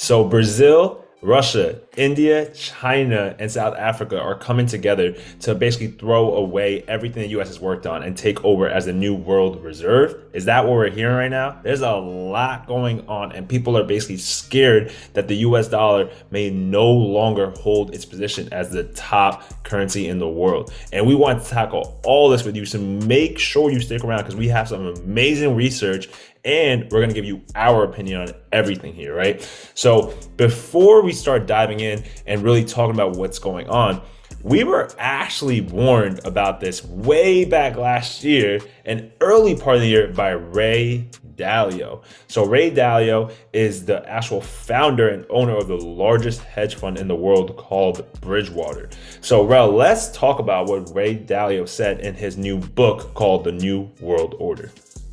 So Brazil, Russia, India, China, and South Africa are coming together to basically throw away everything the US has worked on and take over as the new world reserve. Is that what we're hearing right now? There's a lot going on, and people are basically scared that the US dollar may no longer hold its position as the top currency in the world. And we want to tackle all this with you, so make sure you stick around because we have some amazing research and we're going to give you our opinion on everything here, right? So before we start diving in and really talking about what's going on, we were actually warned about this way back last year, an early part of the year, by Ray Dalio. So Ray Dalio is the actual founder and owner of the largest hedge fund in the world called Bridgewater. So Rel, let's talk about what Ray Dalio said in his new book called The New World Order.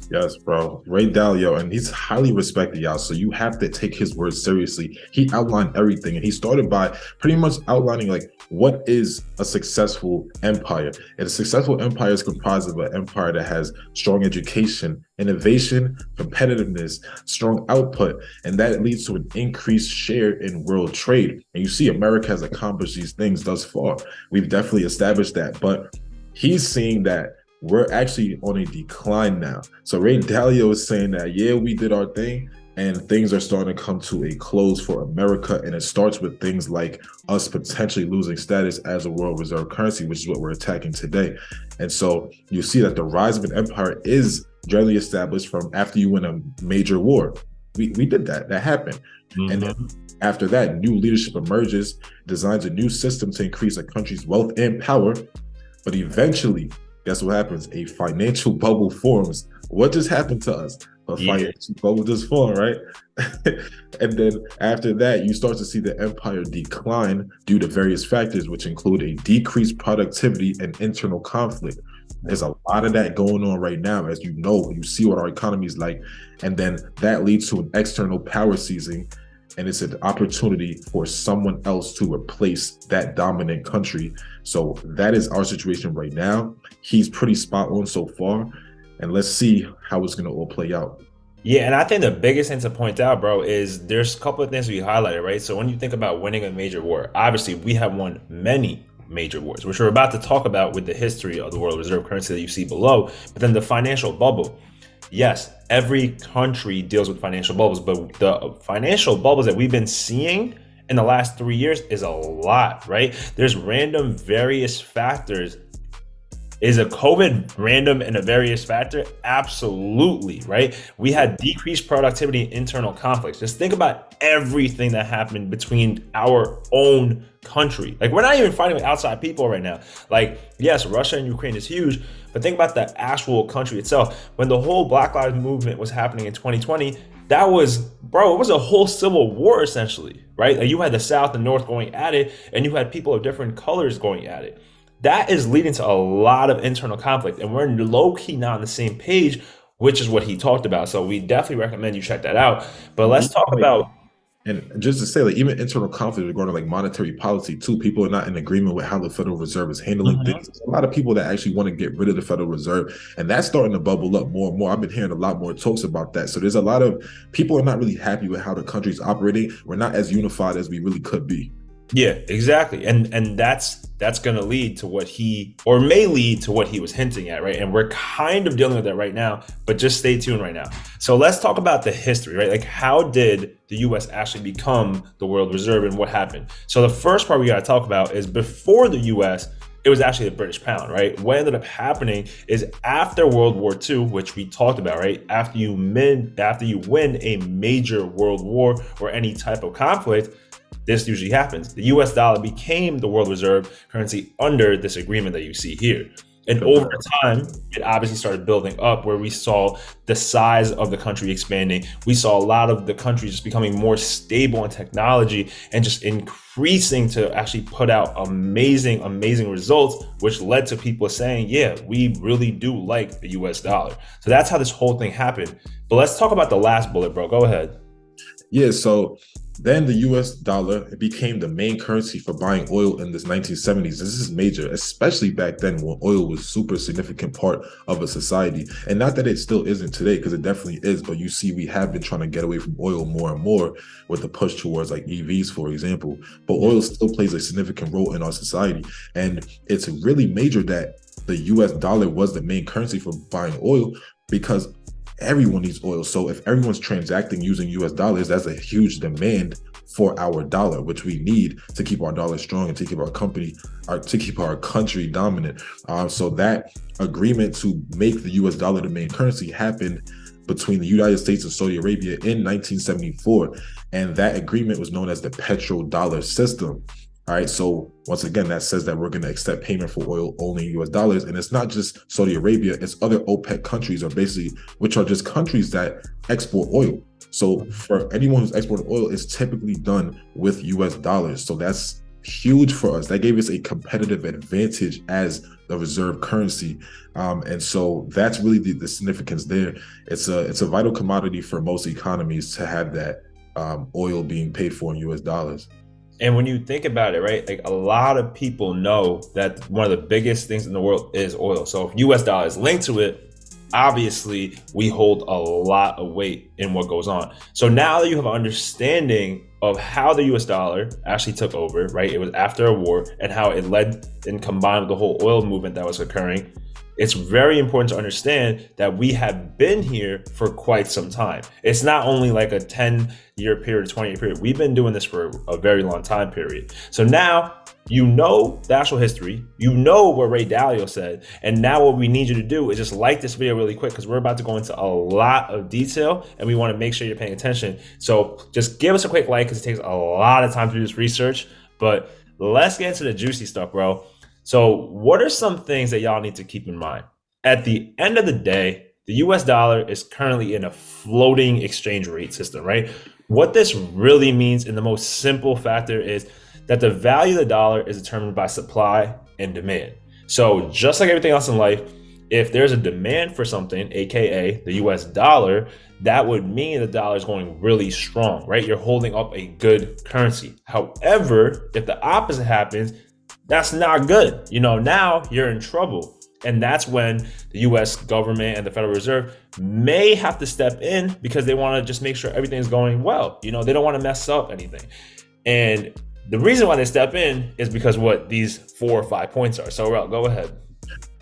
Yes, bro. Ray Dalio, and he's highly respected, y'all. So you have to take his words seriously. He outlined everything, and he started by pretty much outlining like what is a successful empire. And a successful empire is comprised of an empire that has strong education, innovation, competitiveness, strong output, and that leads to an increased share in world trade. And you see, America has accomplished these things thus far. We've definitely established that, but he's seeing that we're actually on a decline now. So Ray Dalio is saying that, yeah, we did our thing and things are starting to come to a close for America. And it starts with things like us potentially losing status as a world reserve currency, which is what we're attacking today. And so you see that the rise of an empire is generally established from after you win a major war. We did that. That happened. Mm-hmm. And then after that, new leadership emerges, designs a new system to increase a country's wealth and power. But eventually, guess what happens? A financial bubble forms. What just happened to us? A financial bubble just formed, right? And then after that, you start to see the empire decline due to various factors, which include a decreased productivity and internal conflict. There's a lot of that going on right now. As you know, you see what our economy is like. And then that leads to an external power seizing. And it's an opportunity for someone else to replace that dominant country. So that is our situation right now. He's pretty spot on so far. And let's see how it's going to all play out. Yeah, and I think the biggest thing to point out, bro, is there's a couple of things we highlighted, right? So when you think about winning a major war, obviously we have won many major wars, which we're about to talk about with the history of the world reserve currency that you see below. But then the financial bubble. Yes, every country deals with financial bubbles, but the financial bubbles that we've been seeing in the last 3 years is a lot, right? There's random various factors. Is a COVID random and a various factor? Absolutely, right? We had decreased productivity and internal conflicts. Just think about everything that happened between our own country. Like, we're not even fighting with outside people right now. Like, yes, Russia and Ukraine is huge, but think about the actual country itself. When the whole Black Lives Movement was happening in 2020, that was, bro, it was a whole civil war essentially, right? Like, you had the South and North going at it, and you had people of different colors going at it. That is leading to a lot of internal conflict, and we're low-key not on the same page, which is what he talked about. So we definitely recommend you check that out. But let's talk about... And just to say, like, even internal conflict regarding like monetary policy too, people are not in agreement with how the Federal Reserve is handling things. There's a lot of people that actually want to get rid of the Federal Reserve, and that's starting to bubble up more and more. I've been hearing a lot more talks about that. So there's a lot of people are not really happy with how the country's operating. We're not as unified as we really could be. Yeah, exactly. And that's going to lead to what may lead to what he was hinting at, right? And we're kind of dealing with that right now, but just stay tuned right now. So let's talk about the history, right? Like, how did the US actually become the world reserve and what happened? So the first part we got to talk about is before the US, it was actually the British pound, right? What ended up happening is after World War II, which we talked about, right? After you win a major world war or any type of conflict, this usually happens. The US dollar became the world reserve currency under this agreement that you see here. And over time, it obviously started building up where we saw the size of the country expanding. We saw a lot of the country just becoming more stable in technology and just increasing to actually put out amazing, amazing results, which led to people saying, yeah, we really do like the US dollar. So that's how this whole thing happened. But let's talk about the last bullet, bro. Go ahead. Yeah, so Then the US dollar became the main currency for buying oil in the 1970s. This is major, especially back then when oil was super significant part of a society. And not that it still isn't today, because it definitely is, but you see we have been trying to get away from oil more and more with the push towards like EVs, for example. But oil still plays a significant role in our society. And it's really major that the US dollar was the main currency for buying oil, because everyone needs oil. So if everyone's transacting using US dollars, that's a huge demand for our dollar, which we need to keep our dollar strong and to keep our country dominant. So that agreement to make the US dollar the main currency happened between the United States and Saudi Arabia in 1974. And that agreement was known as the petrodollar system. All right, so once again, that says that we're going to accept payment for oil only in US dollars. And it's not just Saudi Arabia, it's other OPEC countries, which are just countries that export oil. So for anyone who's exporting oil, it's typically done with US dollars. So that's huge for us. That gave us a competitive advantage as the reserve currency. And so that's really the significance there. It's a vital commodity for most economies to have that oil being paid for in US dollars. And when you think about it, right, like a lot of people know that one of the biggest things in the world is oil. So if US dollar is linked to it, obviously we hold a lot of weight in what goes on. So now that you have an understanding of how the US dollar actually took over, right, it was after a war, and how it led and combined with the whole oil movement that was occurring, it's very important to understand that we have been here for quite some time. It's not only like a 10-year period, 20-year period. We've been doing this for a very long time period. So now you know the actual history, you know what Ray Dalio said, and now what we need you to do is just like this video really quick, because we're about to go into a lot of detail and we want to make sure you're paying attention. So just give us a quick like, because it takes a lot of time to do this research, but let's get into the juicy stuff, bro. So what are some things that y'all need to keep in mind? At the end of the day, the US dollar is currently in a floating exchange rate system, right? What this really means in the most simple factor is that the value of the dollar is determined by supply and demand. So just like everything else in life, if there's a demand for something, AKA the US dollar, that would mean the dollar is going really strong, right? You're holding up a good currency. However, if the opposite happens, that's not good. Now you're in trouble. And that's when the US government and the Federal Reserve may have to step in, because they want to just make sure everything's going well. They don't want to mess up anything. And the reason why they step in is because what these 4 or 5 points are. So, Rel, go ahead.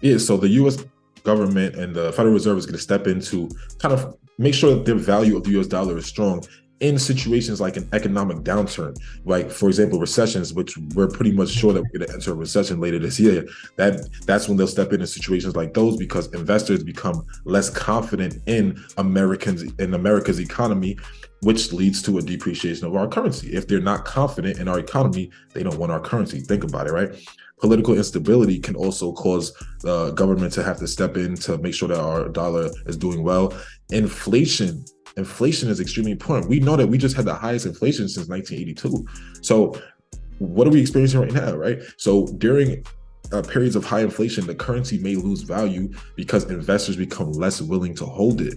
Yeah, so the US government and the Federal Reserve is going to step in to kind of make sure that the value of the US dollar is strong in situations like an economic downturn, like for example recessions, which we're pretty much sure that we're going to enter a recession later this year. That's when they'll step in situations like those, because investors become less confident in America's economy, which leads to a depreciation of our currency. If they're not confident in our economy, they don't want our currency. Think about it, right? Political instability can also cause the government to have to step in to make sure that our dollar is doing well. Inflation is extremely important. We know that we just had the highest inflation since 1982. So what are we experiencing right now, right? So during periods of high inflation, the currency may lose value because investors become less willing to hold it.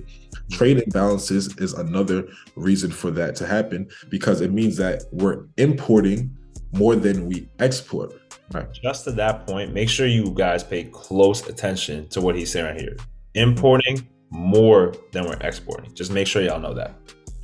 Trade imbalances is another reason for that to happen, because it means that we're importing more than we export. Right. Just to that point, make sure you guys pay close attention to what he's saying right here. Importing more than we're exporting. Just make sure y'all know that.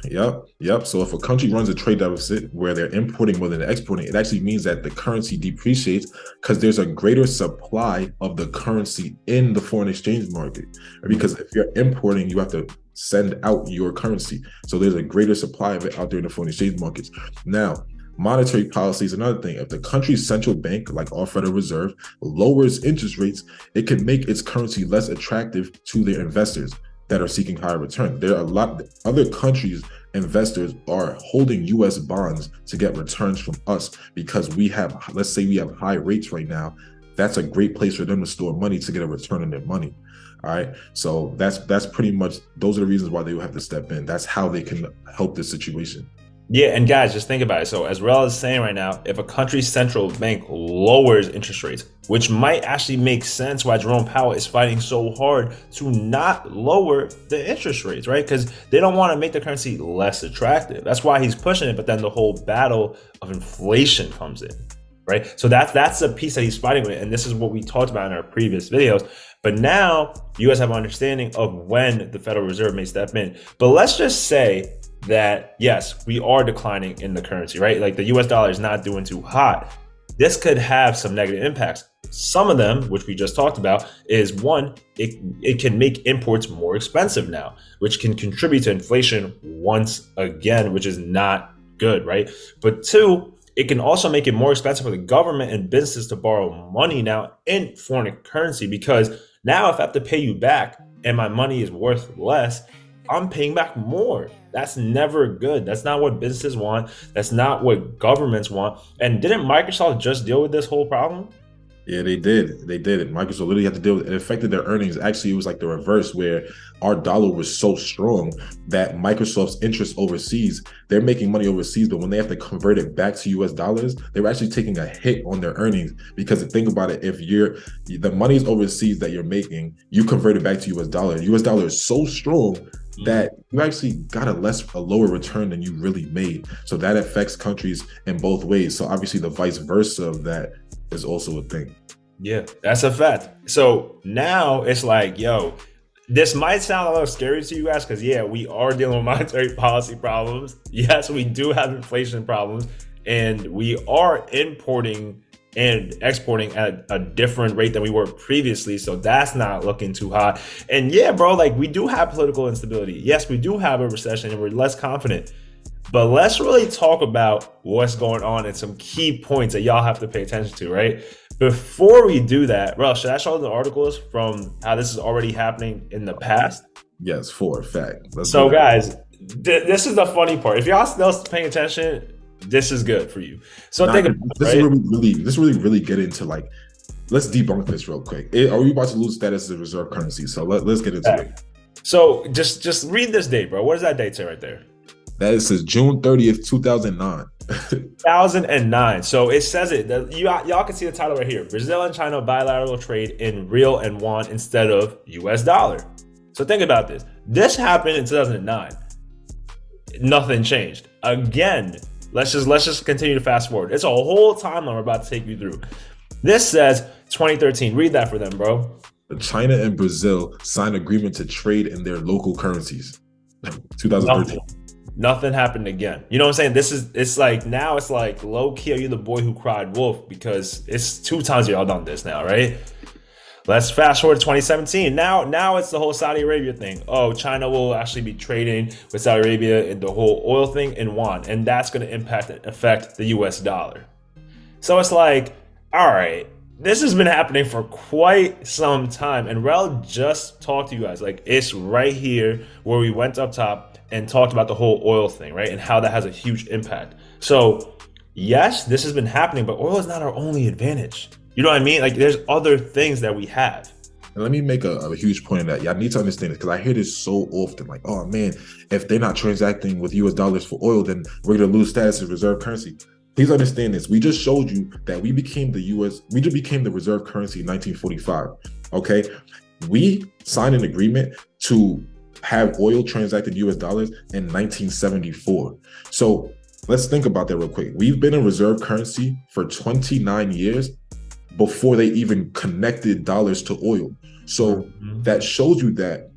Yep. So if a country runs a trade deficit where they're importing more than they're exporting, it actually means that the currency depreciates because there's a greater supply of the currency in the foreign exchange market. Because if you're importing, you have to send out your currency. So there's a greater supply of it out there in the foreign exchange markets. Now, monetary policy is another thing. If the country's central bank, like our Federal Reserve, lowers interest rates, it can make its currency less attractive to their investors that are seeking higher return. There are a lot of other countries, investors are holding US bonds to get returns from us because let's say we have high rates right now. That's a great place for them to store money to get a return on their money. All right. So that's pretty much, those are the reasons why they will have to step in. That's how they can help this situation. Yeah, and guys, just think about it. So, as Rel is saying right now, if a country's central bank lowers interest rates, which might actually make sense why Jerome Powell is fighting so hard to not lower the interest rates, right? Because they don't want to make the currency less attractive. That's why he's pushing it. But then the whole battle of inflation comes in, right? So that's a piece that he's fighting with, and this is what we talked about in our previous videos. But now you guys have an understanding of when the Federal Reserve may step in. But let's just say that yes, we are declining in the currency, right? Like the US dollar is not doing too hot. This could have some negative impacts. Some of them, which we just talked about, is one, it can make imports more expensive now, which can contribute to inflation once again, which is not good, right? But two, it can also make it more expensive for the government and businesses to borrow money now in foreign currency, because now if I have to pay you back and my money is worth less, I'm paying back more. That's never good. That's not what businesses want. That's not what governments want. And didn't Microsoft just deal with this whole problem? Yeah, they did. They did it. Microsoft literally had to deal with it. It affected their earnings. Actually, it was like the reverse, where our dollar was so strong that Microsoft's interest overseas, they're making money overseas, but when they have to convert it back to US dollars, they were actually taking a hit on their earnings. Because think about it, if the money's overseas that you're making, you convert it back to US dollar. US dollar is so strong that you actually got a lower return than you really made. So that affects countries in both ways. So obviously the vice versa of that is also a thing. Yeah, that's a fact. So now it's like, yo, this might sound a little scary to you guys because, yeah, we are dealing with monetary policy problems. Yes, we do have inflation problems, and we are importing and exporting at a different rate than we were previously. So that's not looking too hot. And yeah, bro, like we do have political instability. Yes, we do have a recession and we're less confident. But let's really talk about what's going on and some key points that y'all have to pay attention to, right? Before we do that, bro, should I show the articles from how this is already happening in the past? Yes, for a fact. So guys, this is the funny part. If y'all still paying attention, this is good for you. So think about it, this is really get into like, let's debunk this real quick. Are we about to lose status as a reserve currency? So let's get into it. So just read this date, bro. What does that date say right there? That says June 30th, 2009. 2009. So it says it. Y'all can see the title right here. Brazil and China bilateral trade in real and yuan instead of US dollar. So think about this. This happened in 2009. Nothing changed. Again, let's just continue to fast forward. It's a whole timeline we're about to take you through. This says 2013. Read that for them, bro. China and Brazil signed agreement to trade in their local currencies. 2013. Nothing happened again. You know what I'm saying? It's like now it's like low key, are you the boy who cried wolf? Because it's 2 times y'all done this now, right? Let's fast forward to 2017. Now it's the whole Saudi Arabia thing. Oh, China will actually be trading with Saudi Arabia and the whole oil thing in yuan, and that's going to affect the US dollar. So it's like, all right, this has been happening for quite some time, and Rel just talked to you guys. Like, it's right here where we went up top and talked about the whole oil thing, right? And how that has a huge impact. So yes, this has been happening, but oil is not our only advantage. You know what I mean? Like there's other things that we have. And let me make a huge point of that. Y'all need to understand this because I hear this so often. Like, oh man, if they're not transacting with US dollars for oil, then we're gonna lose status as reserve currency. Please understand this. We just showed you that we just became the reserve currency in 1945. Okay. We signed an agreement to have oil transacted US dollars in 1974. So let's think about that real quick. We've been a reserve currency for 29 years before they even connected dollars to oil. So that shows you that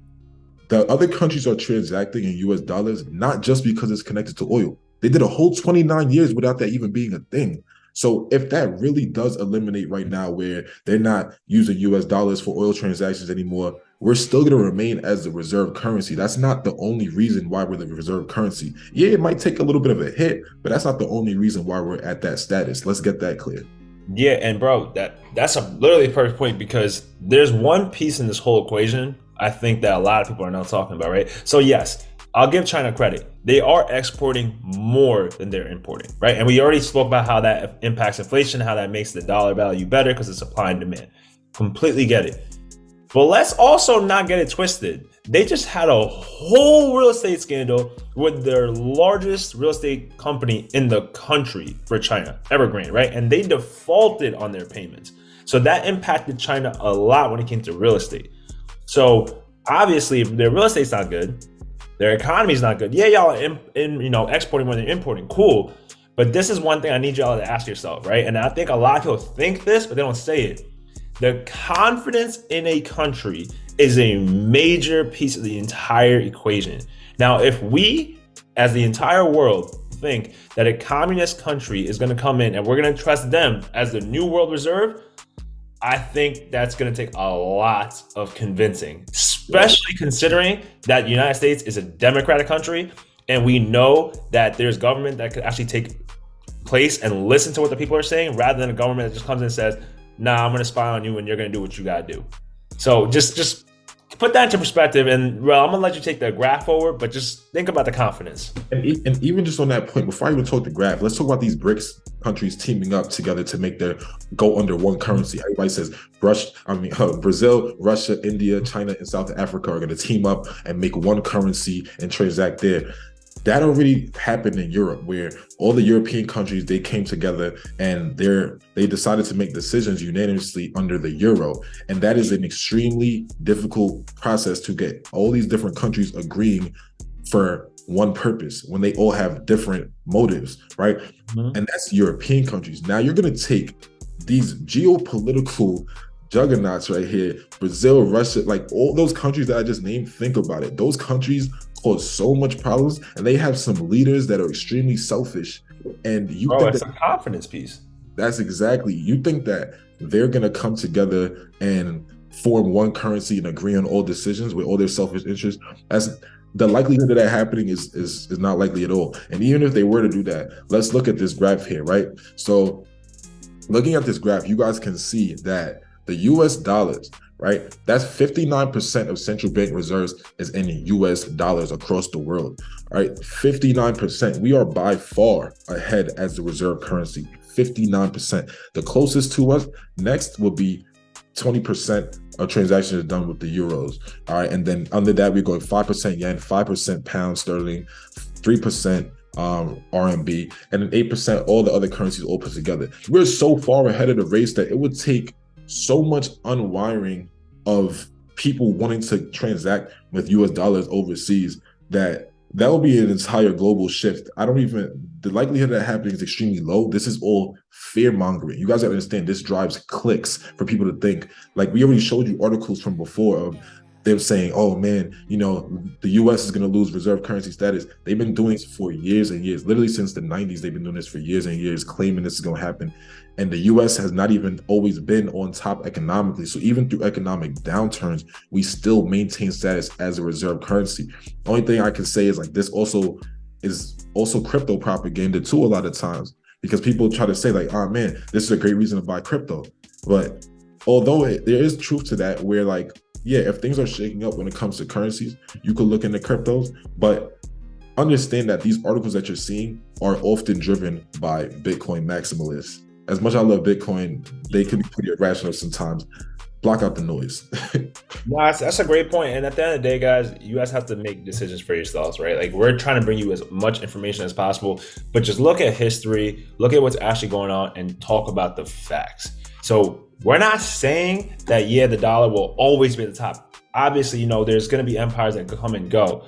the other countries are transacting in US dollars, not just because it's connected to oil. They did a whole 29 years without that even being a thing. So if that really does eliminate right now where they're not using US dollars for oil transactions anymore, we're still going to remain as the reserve currency. That's not the only reason why we're the reserve currency. Yeah, it might take a little bit of a hit, but that's not the only reason why we're at that status. Let's get that clear. Yeah, and bro, that's literally a perfect point because there's one piece in this whole equation I think that a lot of people are not talking about, right? So yes, I'll give China credit. They are exporting more than they're importing, right? And we already spoke about how that impacts inflation, how that makes the dollar value better because it's supply and demand. Completely get it. But let's also not get it twisted. They just had a whole real estate scandal with their largest real estate company in the country for China, Evergrande, right? And they defaulted on their payments. So that impacted China a lot when it came to real estate. So obviously, if their real estate's not good, their economy's not good. Yeah, y'all are exporting more than importing. Cool. But this is one thing I need y'all to ask yourself, right? And I think a lot of people think this, but they don't say it. The confidence in a country is a major piece of the entire equation. Now, if we, as the entire world, think that a communist country is going to come in and we're going to trust them as the new world reserve, I think that's going to take a lot of convincing, especially considering that the United States is a democratic country and we know that there's government that could actually take place and listen to what the people are saying rather than a government that just comes in and says, nah, I'm going to spy on you and you're going to do what you got to do. So just put that into perspective, and well, I'm going to let you take the graph forward, but just think about the confidence. And even just on that point, before I even talk the graph, let's talk about these BRICS countries teaming up together to make their go under one currency. Everybody says Brazil, Russia, India, China, and South Africa are going to team up and make one currency and transact there. That already happened in Europe, where all the European countries, they came together and they decided to make decisions unanimously under the euro. And that is an extremely difficult process to get all these different countries agreeing for one purpose when they all have different motives, right? Mm-hmm. And that's European countries. Now you're going to take these geopolitical juggernauts right here, Brazil, Russia, like all those countries that I just named, think about it. Those countries cause so much problems, and they have some leaders that are extremely selfish. And it's a confidence piece. That's exactly. You think that they're gonna come together and form one currency and agree on all decisions with all their selfish interests? That's the likelihood of that happening is not likely at all. And even if they were to do that, let's look at this graph here, right? So looking at this graph, you guys can see that the US dollars, right? That's 59% of central bank reserves is in US dollars across the world, right? 59%. We are by far ahead as the reserve currency, 59%. The closest to us next will be 20% of transactions done with the euros, all right? And then under that, we're going 5% yen, 5% pound sterling, 3% RMB, and then 8% all the other currencies all put together. We're so far ahead of the race that it would take so much unwiring of people wanting to transact with US dollars overseas that will be an entire global shift. The likelihood of that happening is extremely low. This is all fear mongering. You guys gotta understand, this drives clicks for people to think. Like, we already showed you articles from before of them saying, oh man, the US is going to lose reserve currency status. They've been doing this for years and years. Literally since the 90s, they've been doing this for years and years, claiming this is going to happen. And the US has not even always been on top economically. So even through economic downturns, we still maintain status as a reserve currency. Only thing I can say is, like, this is also crypto propaganda too a lot of times, because people try to say, like, oh man, this is a great reason to buy crypto. But although there is truth to that, where, like, yeah, if things are shaking up when it comes to currencies, you could look into cryptos, but understand that these articles that you're seeing are often driven by Bitcoin maximalists. As much as I love Bitcoin, they can be pretty irrational sometimes. Block out the noise. No, that's a great point. And at the end of the day, guys, you guys have to make decisions for yourselves, right? Like, we're trying to bring you as much information as possible, but just look at history, look at what's actually going on, and talk about the facts. So we're not saying that, yeah, the dollar will always be at the top. Obviously, there's going to be empires that could come and go.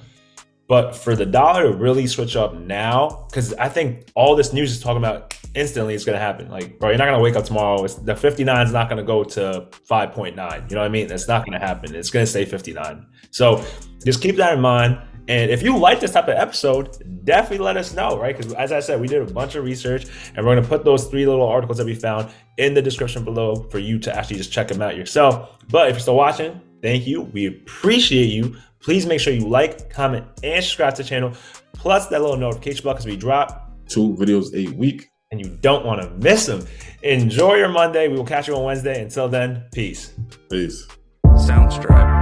But for the dollar to really switch up now, because I think all this news is talking about instantly it's going to happen. Like, bro, you're not going to wake up tomorrow. The 59 is not going to go to 5.9. You know what I mean? That's not going to happen. It's going to stay 59. So just keep that in mind. And if you like this type of episode, definitely let us know, right? Because as I said, we did a bunch of research, and we're going to put those 3 little articles that we found in the description below for you to actually just check them out yourself. But if you're still watching, thank you. We appreciate you. Please make sure you like, comment, and subscribe to the channel. Plus that little notification bell, because we drop 2 videos a week. And you don't want to miss them. Enjoy your Monday. We will catch you on Wednesday. Until then, peace. Peace. Soundstripe.